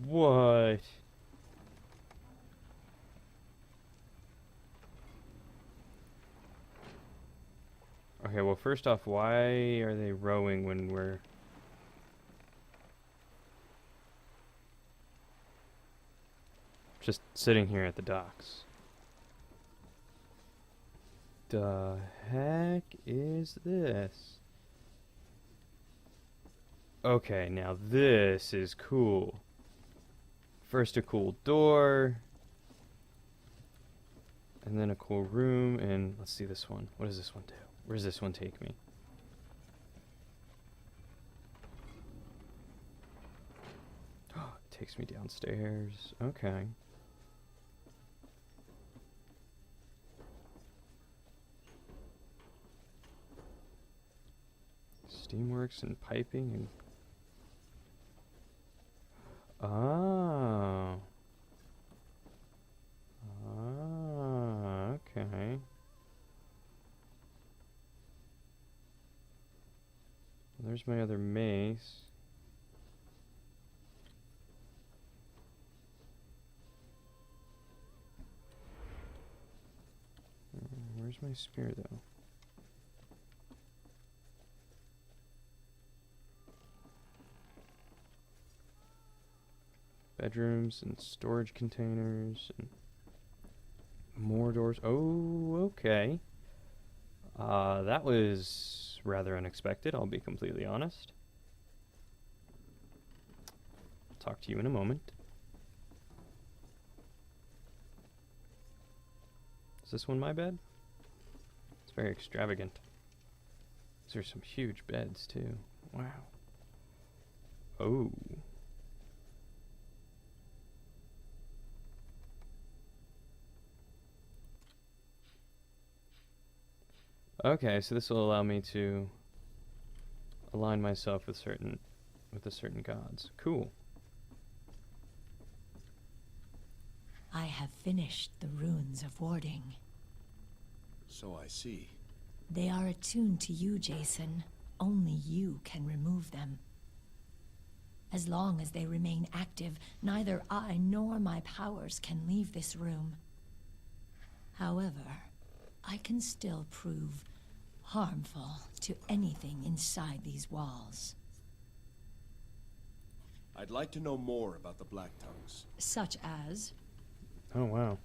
What? Okay, well, first off, why are they rowing when we're... just sitting here at the docks? The heck is this? Okay, now this is cool. First a cool door, and then a cool room, and let's see this one. What does this one do? Where does this one take me? Oh, it takes me downstairs. Okay. Steamworks and piping and... Oh. Ah, okay. There's my other mace. Where's my spear, though? Bedrooms and storage containers and more doors. Oh, okay. That was rather unexpected, I'll be completely honest. I'll talk to you in a moment. Is this one my bed? It's very extravagant. These are some huge beds, too. Wow. Oh. Okay, so this will allow me to align myself with the certain gods. Cool. I have finished the runes of warding. So I see. They are attuned to you, Jason. Only you can remove them. As long as they remain active, neither I nor my powers can leave this room. However, I can still prove harmful to anything inside these walls. I'd like to know more about the Black Tongues. Such as? Oh, wow.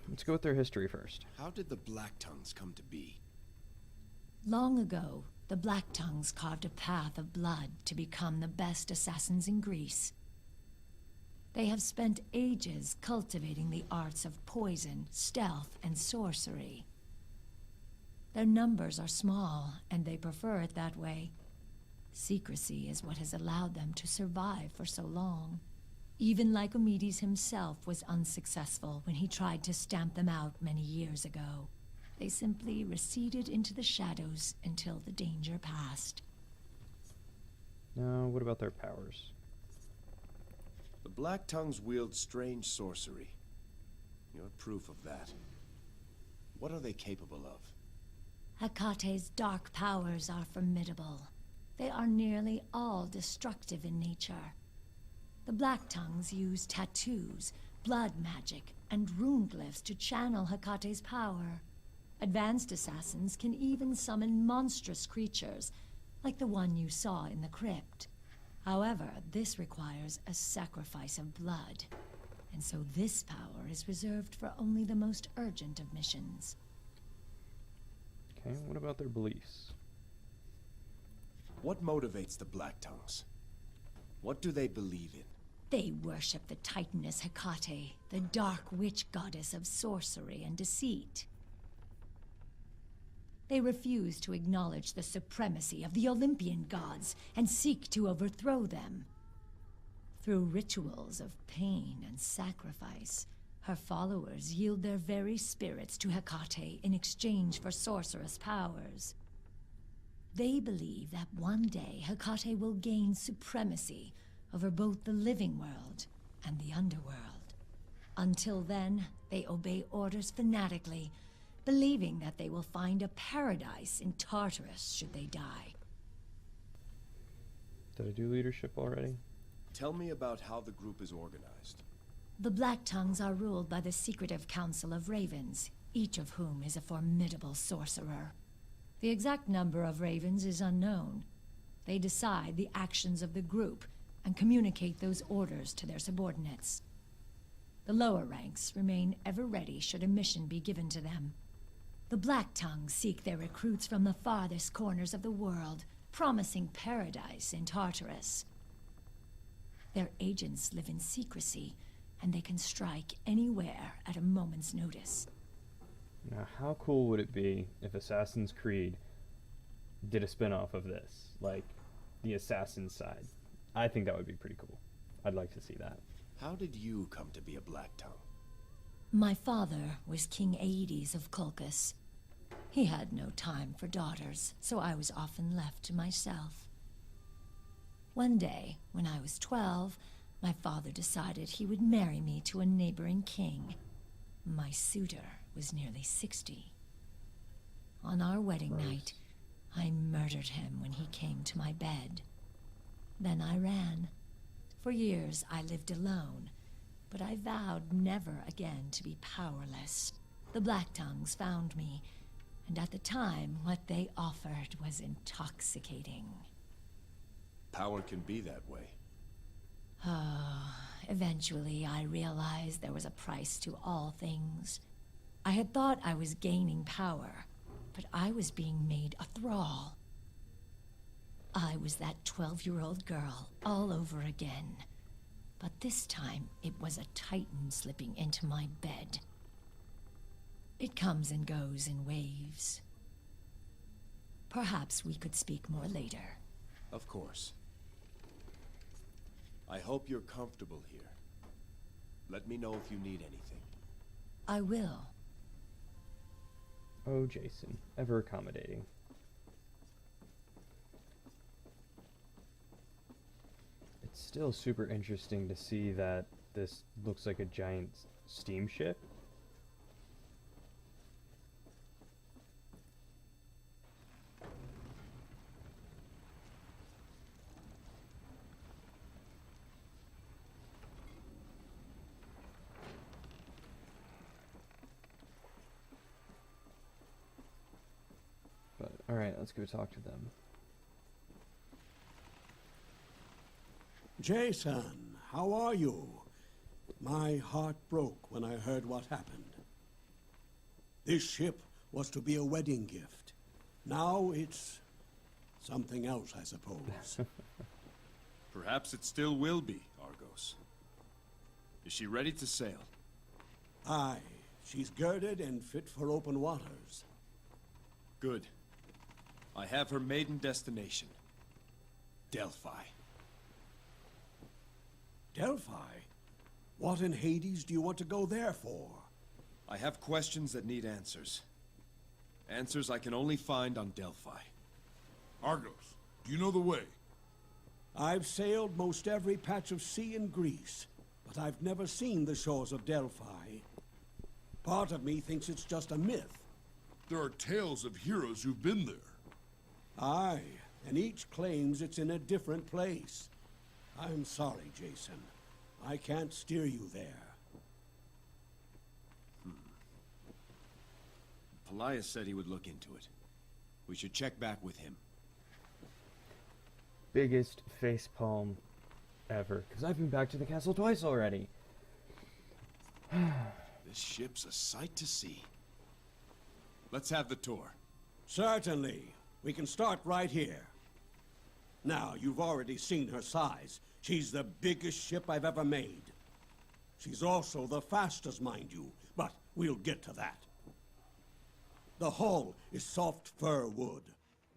Let's go with their history first. How did the Black Tongues come to be? Long ago, the Black Tongues carved a path of blood to become the best assassins in Greece. They have spent ages cultivating the arts of poison, stealth, and sorcery. Their numbers are small, and they prefer it that way. Secrecy is what has allowed them to survive for so long. Even Lycomedes himself was unsuccessful when he tried to stamp them out many years ago. They simply receded into the shadows until the danger passed. Now, what about their powers? The Black Tongues wield strange sorcery. You're proof of that. What are they capable of? Hecate's dark powers are formidable. They are nearly all destructive in nature. The Black Tongues use tattoos, blood magic, and rune glyphs to channel Hecate's power. Advanced assassins can even summon monstrous creatures, like the one you saw in the crypt. However, this requires a sacrifice of blood, and so this power is reserved for only the most urgent of missions. Okay, what about their beliefs? What motivates the Black Tongues? What do they believe in? They worship the Titaness Hecate, the dark witch goddess of sorcery and deceit. They refuse to acknowledge the supremacy of the Olympian gods and seek to overthrow them. Through rituals of pain and sacrifice, her followers yield their very spirits to Hecate in exchange for sorcerous powers. They believe that one day Hecate will gain supremacy over both the living world and the underworld. Until then, they obey orders fanatically, believing that they will find a paradise in Tartarus should they die. Did I do leadership already? Tell me about how the group is organized. The Black Tongues are ruled by the secretive council of ravens, each of whom is a formidable sorcerer. The exact number of ravens is unknown. They decide the actions of the group and communicate those orders to their subordinates. The lower ranks remain ever ready should a mission be given to them. The Black Tongues seek their recruits from the farthest corners of the world, promising paradise in Tartarus. Their agents live in secrecy, and they can strike anywhere at a moment's notice. Now, how cool would it be if Assassin's Creed did a spin-off of this, like the Assassin's side? I think that would be pretty cool. I'd like to see that. How did you come to be a Black Tongue? My father was King Aedes of Iolcus. He had no time for daughters, so I was often left to myself. One day, when I was 12, my father decided he would marry me to a neighboring king. My suitor was nearly 60. On our wedding night, I murdered him when he came to my bed. Then I ran. For years I lived alone, but I vowed never again to be powerless. The Black Tongues found me, and at the time, what they offered was intoxicating. Power can be that way. Eventually, I realized there was a price to all things. I had thought I was gaining power, but I was being made a thrall. I was that 12-year-old girl all over again. But this time, it was a titan slipping into my bed. It comes and goes in waves. Perhaps we could speak more later. Of course. I hope you're comfortable here. Let me know if you need anything. I will. Oh, Jason, ever accommodating. It's still super interesting to see that this looks like a giant steamship. But, alright, let's go talk to them. Jason, how are you? My heart broke when I heard what happened. This ship was to be a wedding gift. Now it's something else, I suppose. Perhaps it still will be, Argos. Is she ready to sail? Aye, she's girded and fit for open waters. Good. I have her maiden destination. Delphi. Delphi? What in Hades do you want to go there for? I have questions that need answers. Answers I can only find on Delphi. Argos, do you know the way? I've sailed most every patch of sea in Greece, but I've never seen the shores of Delphi. Part of me thinks it's just a myth. There are tales of heroes who've been there. Aye, and each claims it's in a different place. I'm sorry, Jason. I can't steer you there. Polias said he would look into it. We should check back with him. Biggest facepalm ever. Because I've been back to the castle twice already. This ship's a sight to see. Let's have the tour. Certainly. We can start right here. Now, you've already seen her size. She's the biggest ship I've ever made. She's also the fastest, mind you, but we'll get to that. The hull is soft fir wood,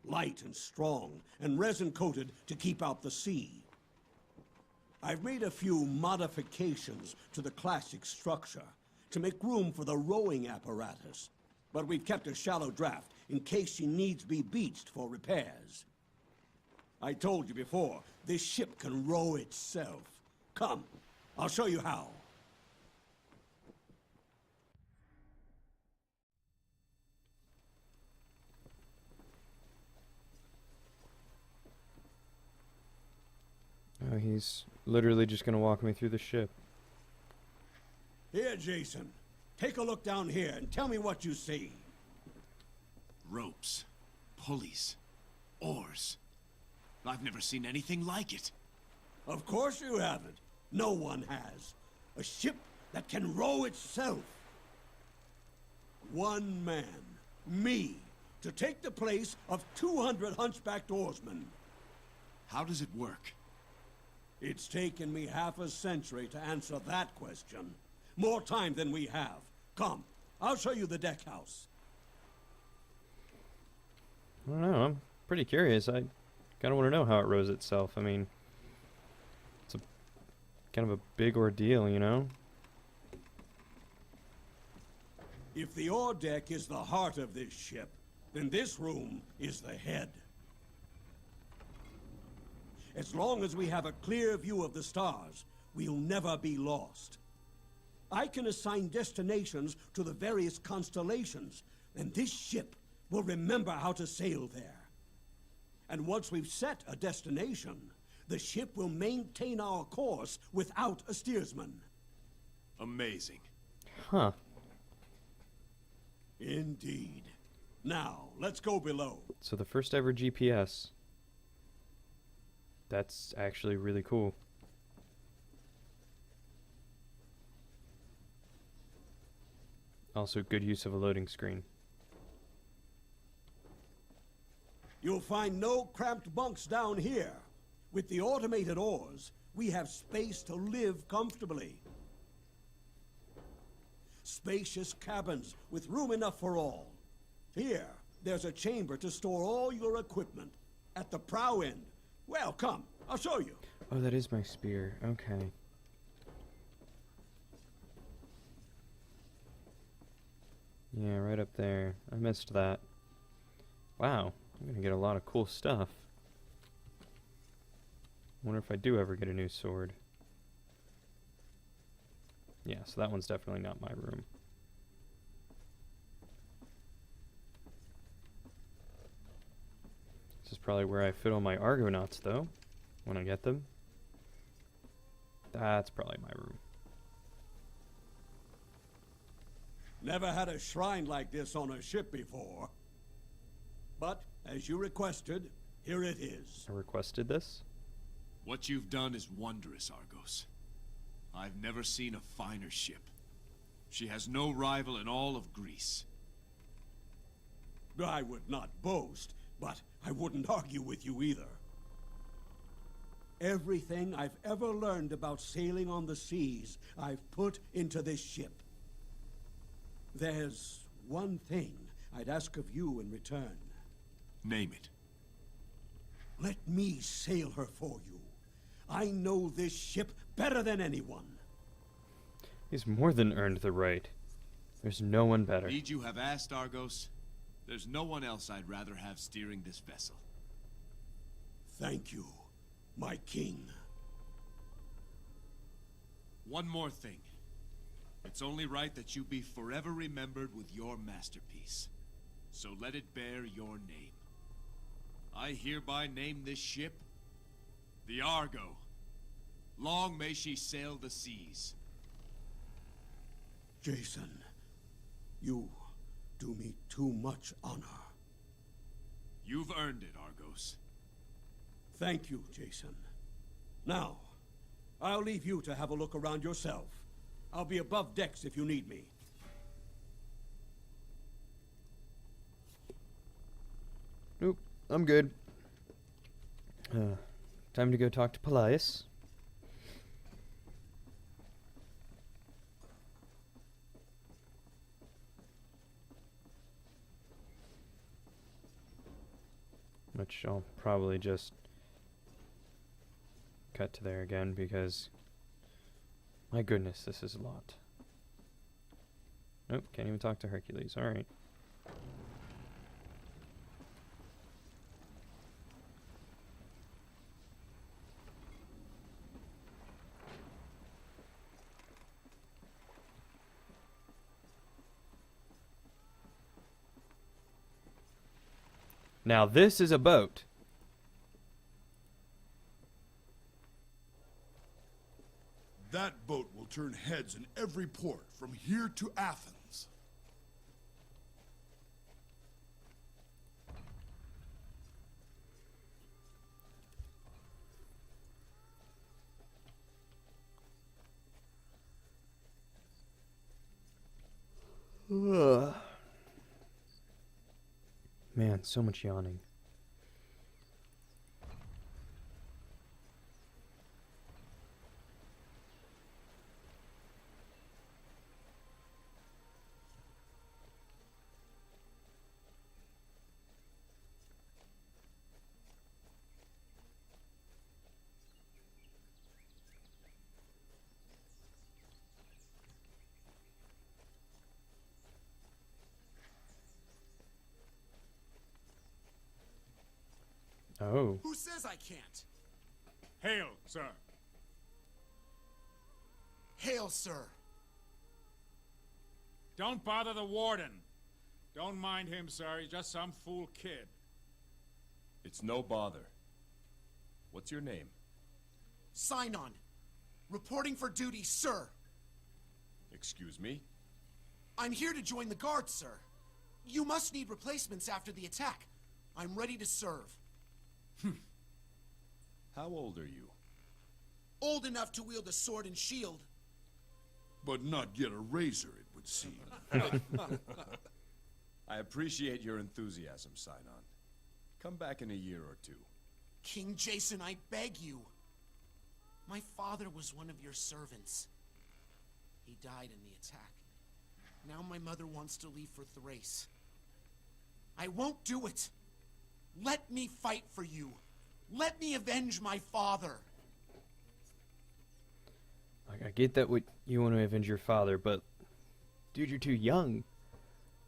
light and strong, and resin-coated to keep out the sea. I've made a few modifications to the classic structure to make room for the rowing apparatus, but we've kept a shallow draft in case she needs to be beached for repairs. I told you before, this ship can row itself. Come, I'll show you how. Oh, he's literally just gonna walk me through the ship. Here, Jason. Take a look down here and tell me what you see. Ropes, pulleys, oars. I've never seen anything like it. Of course you haven't. No one has. A ship that can row itself. One man, me, to take the place of 200 hunchbacked oarsmen. How does it work? It's taken me half a century to answer that question. More time than we have. Come, I'll show you the deck house. I don't know, I'm pretty curious. I kind of want to know how it rows itself. I mean, it's a kind of a big ordeal, you know? If the ore deck is the heart of this ship, then this room is the head. As long as we have a clear view of the stars, we'll never be lost. I can assign destinations to the various constellations, and this ship will remember how to sail there. And once we've set a destination, the ship will maintain our course without a steersman. Amazing. Huh. Indeed. Now, let's go below. So the first ever GPS. That's actually really cool. Also, good use of a loading screen. You'll find no cramped bunks down here. With the automated oars, we have space to live comfortably. Spacious cabins with room enough for all. Here, there's a chamber to store all your equipment. At the prow end. Well, come, I'll show you. Oh, that is my spear. Okay. Yeah, right up there. I missed that. Wow, I'm gonna get a lot of cool stuff. Wonder if I do ever get a new sword. Yeah, so that one's definitely not my room. This is probably where I fit all my Argonauts, though, when I get them. That's probably my room. Never had a shrine like this on a ship before. But, as you requested, here it is. I requested this? What you've done is wondrous, Argos. I've never seen a finer ship. She has no rival in all of Greece. I would not boast, but I wouldn't argue with you either. Everything I've ever learned about sailing on the seas, I've put into this ship. There's one thing I'd ask of you in return. Name it. Let me sail her for you. I know this ship better than anyone. He's more than earned the right. There's no one better. Need you have asked, Argos? There's no one else I'd rather have steering this vessel. Thank you, my king. One more thing. It's only right that you be forever remembered with your masterpiece. So let it bear your name. I hereby name this ship the Argo. Long may she sail the seas. Jason, you do me too much honor. You've earned it, Argos. Thank you, Jason. Now, I'll leave you to have a look around yourself. I'll be above decks if you need me. Nope, I'm good. Time to go talk to Pelias. Which I'll probably just cut to there again because, my goodness, this is a lot. Nope, can't even talk to Hercules. Alright. Now this is a boat. That boat will turn heads in every port from here to Athens. Ugh. Man, so much yawning. Oh. Who says I can't? Hail, sir. Hail, sir. Don't bother the warden. Don't mind him, sir. He's just some fool kid. It's no bother. What's your name? Sinon. Reporting for duty, sir. Excuse me? I'm here to join the guard, sir. You must need replacements after the attack. I'm ready to serve. How old are you? Old enough to wield a sword and shield. But not yet a razor, it would seem. I appreciate your enthusiasm, Sinon. Come back in a year or two. King Jason, I beg you. My father was one of your servants. He died in the attack. Now my mother wants to leave for Thrace. I won't do it. Let me fight for you. Let me avenge my father. Like, I get that you want to avenge your father, but dude, you're too young.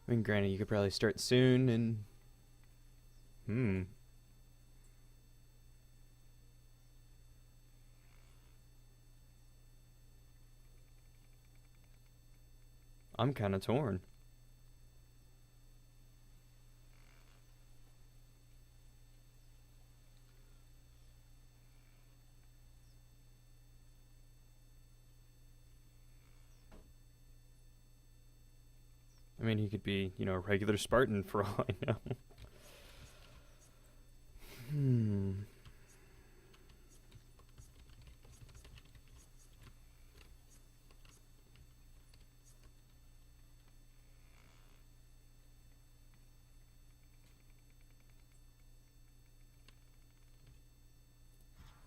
I mean, granted, you could probably start soon and I'm kind of torn. I mean, he could be, a regular Spartan for all I know.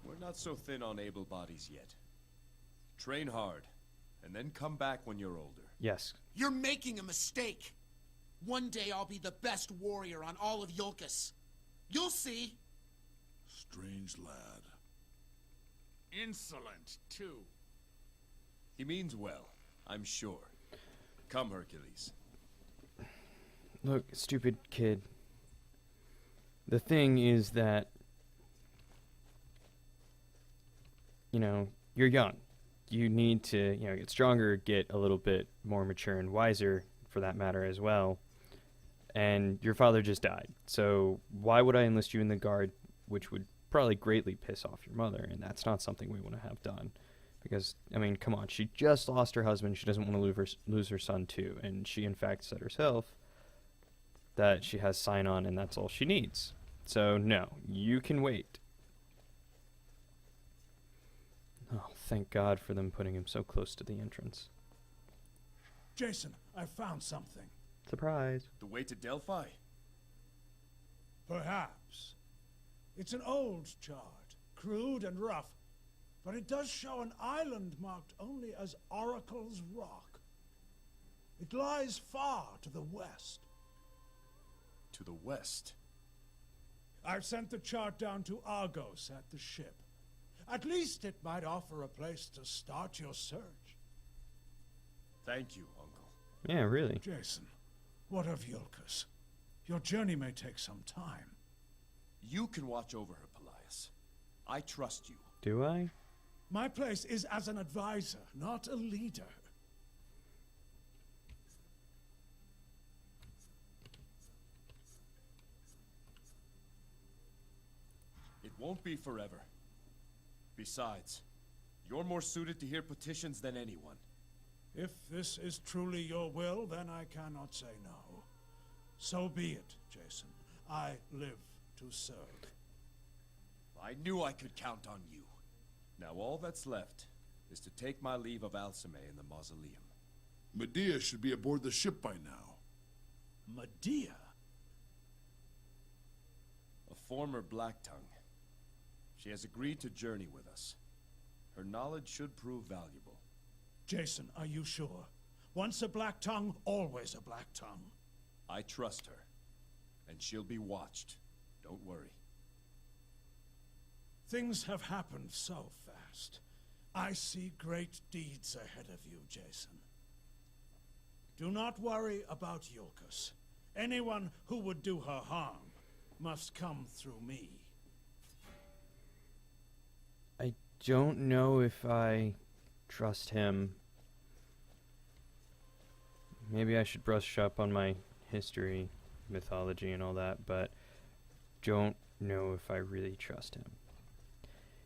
We're not so thin on able bodies yet. Train hard, and then come back when you're older. Yes. You're making a mistake. One day I'll be the best warrior on all of Iolcus. You'll see. Strange lad. Insolent, too. He means well, I'm sure. Come, Hercules. Look, stupid kid. The thing is that, you're young. You need to, get stronger, get a little bit more mature and wiser, for that matter as well. And your father just died. So why would I enlist you in the guard, which would probably greatly piss off your mother? And that's not something we want to have done. Because, I mean, come on, she just lost her husband. She doesn't want to lose her son too. And she, in fact, said herself that she has Sinon and that's all she needs. So, no, you can wait. Oh, thank God for them putting him so close to the entrance. Jason, I found something. Surprise. The way to Delphi? Perhaps. It's an old chart, crude and rough, but it does show an island marked only as Oracle's Rock. It lies far to the west. To the west? I've sent the chart down to Argos at the ship. At least it might offer a place to start your search. Thank you, Uncle. Yeah, really. Jason, what of Iolcus? Your journey may take some time. You can watch over her, Pelaius. I trust you. Do I? My place is as an advisor, not a leader. It won't be forever. Besides, You're more suited to hear petitions than anyone. If this is truly your will, then I cannot say no. So be it, Jason. I live to serve. I knew I could count on you. Now all that's left is to take my leave of Alceme in the mausoleum. Medea should be aboard the ship by now. Medea? A former Black Tongue. She has agreed to journey with us. Her knowledge should prove valuable. Jason, are you sure? Once a Black Tongue, always a Black Tongue. I trust her, and she'll be watched. Don't worry. Things have happened so fast. I see great deeds ahead of you, Jason. Do not worry about Iolcus. Anyone who would do her harm must come through me. I don't know if I trust him. Maybe I should brush up on my history, mythology, and all that, but don't know if I really trust him.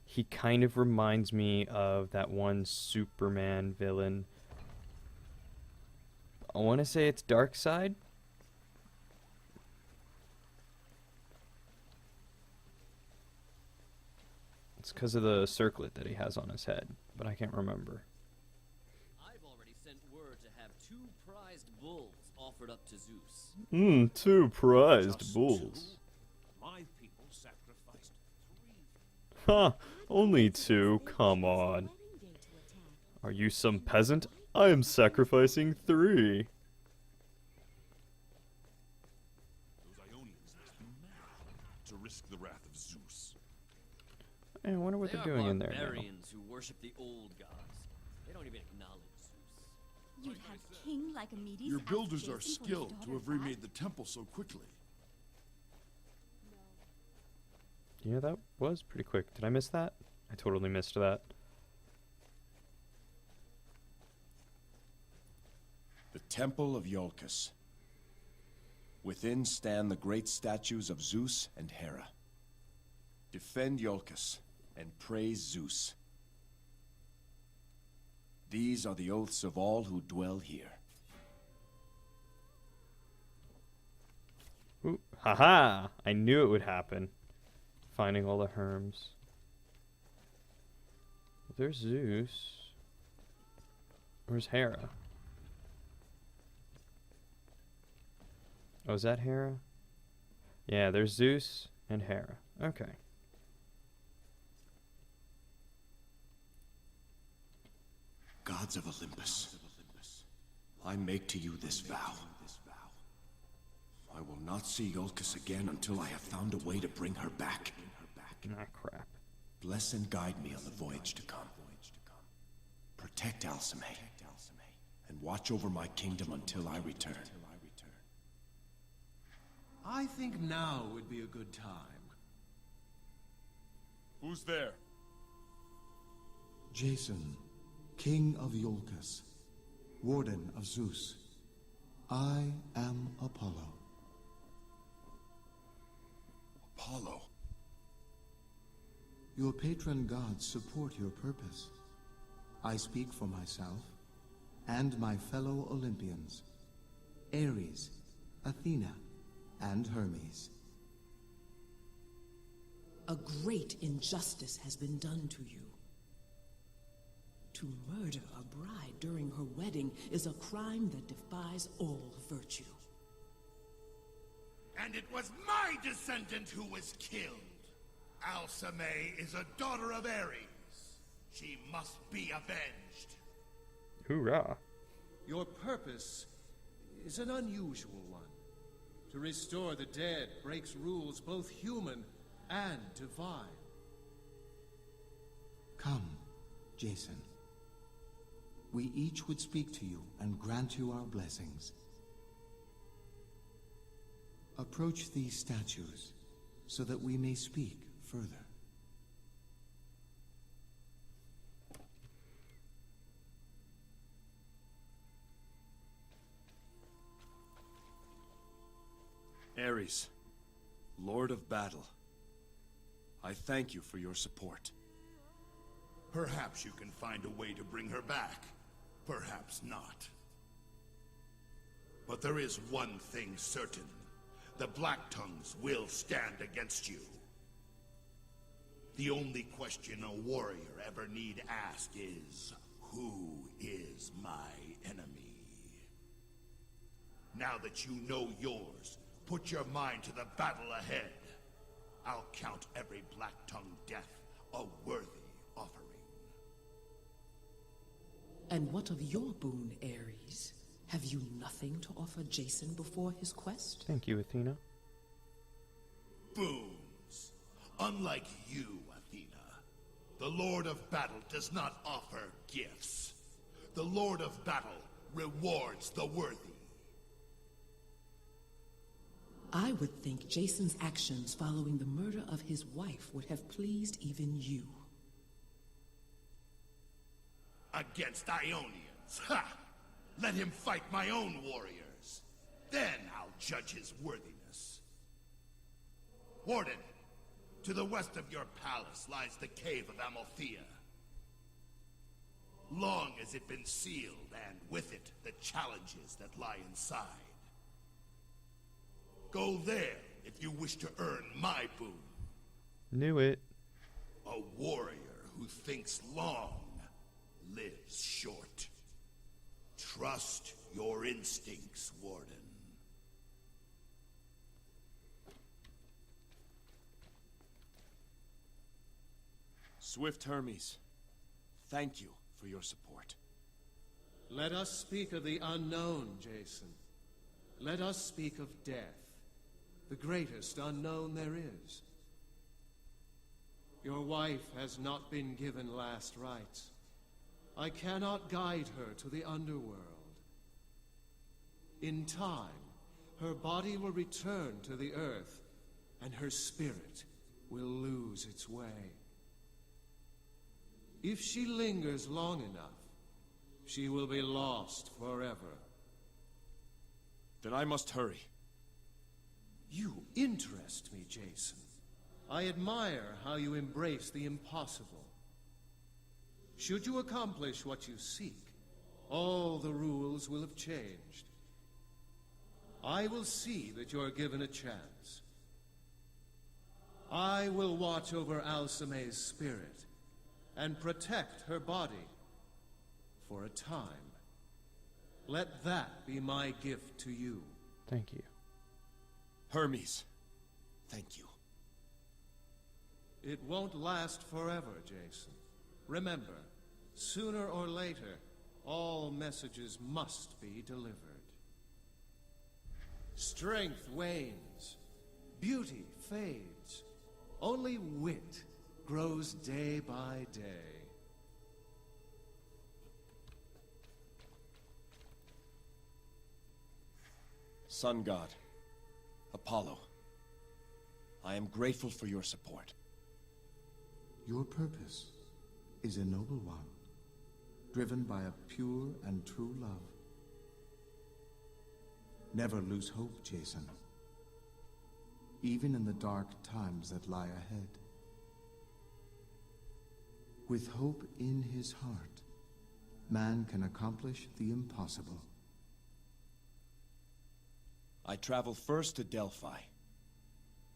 He kind of reminds me of that one Superman villain. I want to say it's Darkseid. It's because of the circlet that he has on his head, but I can't remember. I've already sent word to have 2 prized bulls offered up to Zeus. 2 prized Just bulls. 2? My people sacrificed 3. Ha! Only 2? Come on. Are you some peasant? I am sacrificing 3. Those Ionians must be mad to risk the wrath of Zeus. I wonder what They they're are doing in there now. barbarians who worship the old gods. They don't even acknowledge Zeus. You'd have king like Medes Your ask builders Jason are for his skilled to daughter have back? remade the temple so quickly. Yeah, that was pretty quick. Did I miss that? I totally missed that. The Temple of Iolcus. Within stand the great statues of Zeus and Hera. Defend Iolcus and praise Zeus. These are the oaths of all who dwell here. Ooh, haha! I knew it would happen. Finding all the Herms. There's Zeus. Where's Hera? Oh, is that Hera? Yeah, there's Zeus and Hera. Okay. Gods of Olympus, I make to you this vow. I will not see Iolcus again until I have found a way to bring her back. Ah, crap. Bless and guide me on the voyage to come. Protect Alceme, and watch over my kingdom until I return. I think now would be a good time. Who's there? Jason, King of Iolcus, Warden of Zeus. I am Apollo. Apollo. Your patron gods support your purpose. I speak for myself and my fellow Olympians, Ares, Athena, and Hermes. A great injustice has been done to you. To murder a bride during her wedding is a crime that defies all virtue. And it was my descendant who was killed. Alceme is a daughter of Ares. She must be avenged. Hoorah. Your purpose is an unusual one. To restore the dead breaks rules both human and divine. Come, Jason. We each would speak to you and grant you our blessings. Approach these statues so that we may speak further. Ares, Lord of Battle, I thank you for your support. Perhaps you can find a way to bring her back. Perhaps not. But there is one thing certain. The Black Tongues will stand against you. The only question a warrior ever need ask is, who is my enemy? Now that you know yours, put your mind to the battle ahead. I'll count every Black-Tongued death a worthy offering. And what of your boon, Ares? Have you nothing to offer Jason before his quest? Thank you, Athena. Boons. Unlike you, Athena, the Lord of Battle does not offer gifts. The Lord of Battle rewards the worthy. I would think Jason's actions following the murder of his wife would have pleased even you. Against Ionians, ha! Let him fight my own warriors. Then I'll judge his worthiness. Warden, to the west of your palace lies the cave of Amalthea. Long has it been sealed, and with it, the challenges that lie inside. Go there if you wish to earn my boon. Knew it. A warrior who thinks long lives short. Trust your instincts, Warden. Swift Hermes, thank you for your support. Let us speak of the unknown, Jason. Let us speak of death, the greatest unknown there is. Your wife has not been given last rites. I cannot guide her to the underworld. In time, her body will return to the earth, and her spirit will lose its way. If she lingers long enough, she will be lost forever. Then I must hurry. You interest me, Jason. I admire how you embrace the impossible. Should you accomplish what you seek, all the rules will have changed. I will see that you're given a chance. I will watch over Alceme's spirit and protect her body for a time. Let that be my gift to you. Thank you. Hermes, thank you. It won't last forever, Jason. Remember, sooner or later, all messages must be delivered. Strength wanes, beauty fades, only wit grows day by day. Sun God, Apollo, I am grateful for your support. Your purpose is a noble one, driven by a pure and true love. Never lose hope, Jason, even in the dark times that lie ahead. With hope in his heart, man can accomplish the impossible. I travel first to Delphi,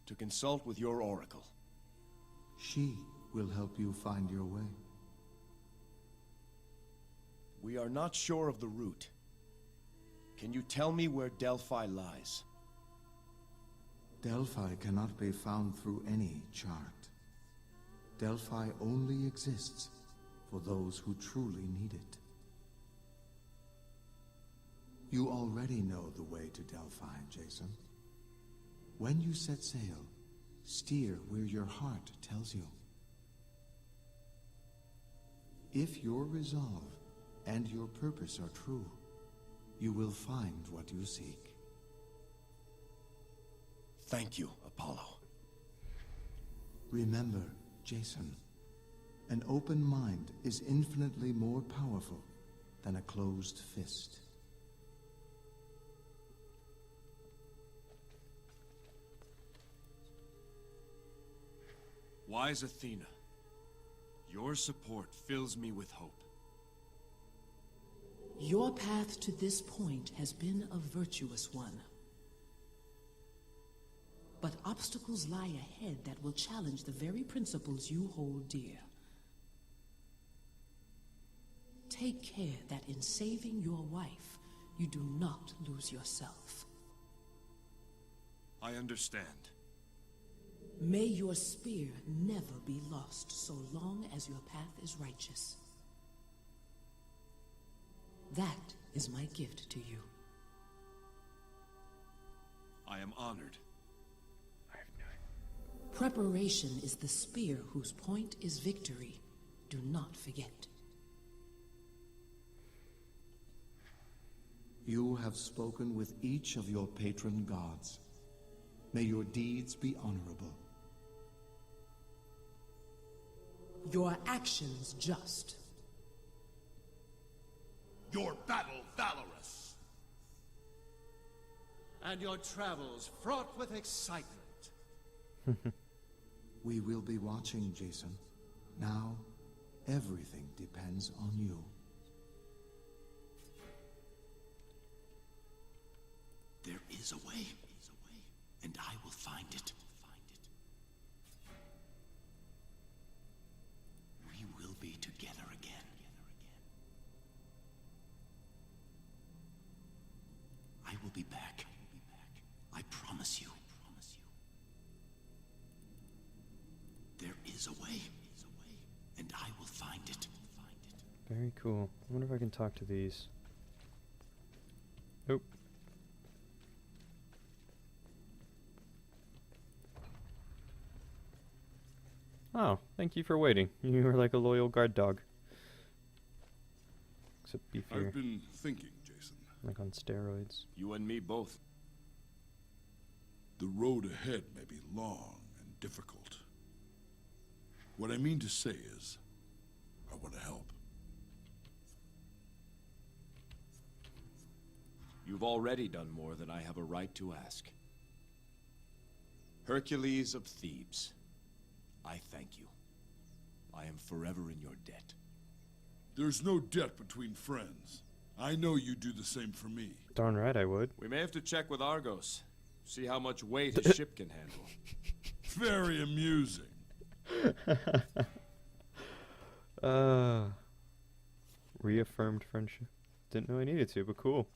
to consult with your oracle. She will help you find your way. We are not sure of the route. Can you tell me where Delphi lies? Delphi cannot be found through any chart. Delphi only exists for those who truly need it. You already know the way to Delphi, Jason. When you set sail, steer where your heart tells you. If your resolve and your purpose are true, you will find what you seek. Thank you, Apollo. Remember, Jason, an open mind is infinitely more powerful than a closed fist. Wise Athena, Your support fills me with hope. Your path to this point has been a virtuous one. But obstacles lie ahead that will challenge the very principles you hold dear. Take care that in saving your wife, you do not lose yourself. I understand. May your spear never be lost so long as your path is righteous. That is my gift to you. I am honored. Preparation is the spear whose point is victory. Do not forget. You have spoken with each of your patron gods. May your deeds be honorable. Your actions just. Your battle valorous. And your travels fraught with excitement. We will be watching, Jason. Now, everything depends on you. There is a way, and I will find it. We will be together again. I will be back. I promise you. There is a way, and I will find it. Very cool. I wonder if I can talk to these. Nope. Oh, thank you for waiting. You were like a loyal guard dog. Except beefier. I've been thinking, Jason. Like on steroids. You and me both. The road ahead may be long and difficult. What I mean to say is, I want to help. You've already done more than I have a right to ask. Hercules of Thebes, I thank you. I am forever in your debt. There's no debt between friends. I know you do the same for me. Darn right I would. We may have to check with Argos. See how much weight his ship can handle. Very amusing. Reaffirmed friendship. Didn't know I needed to, but cool.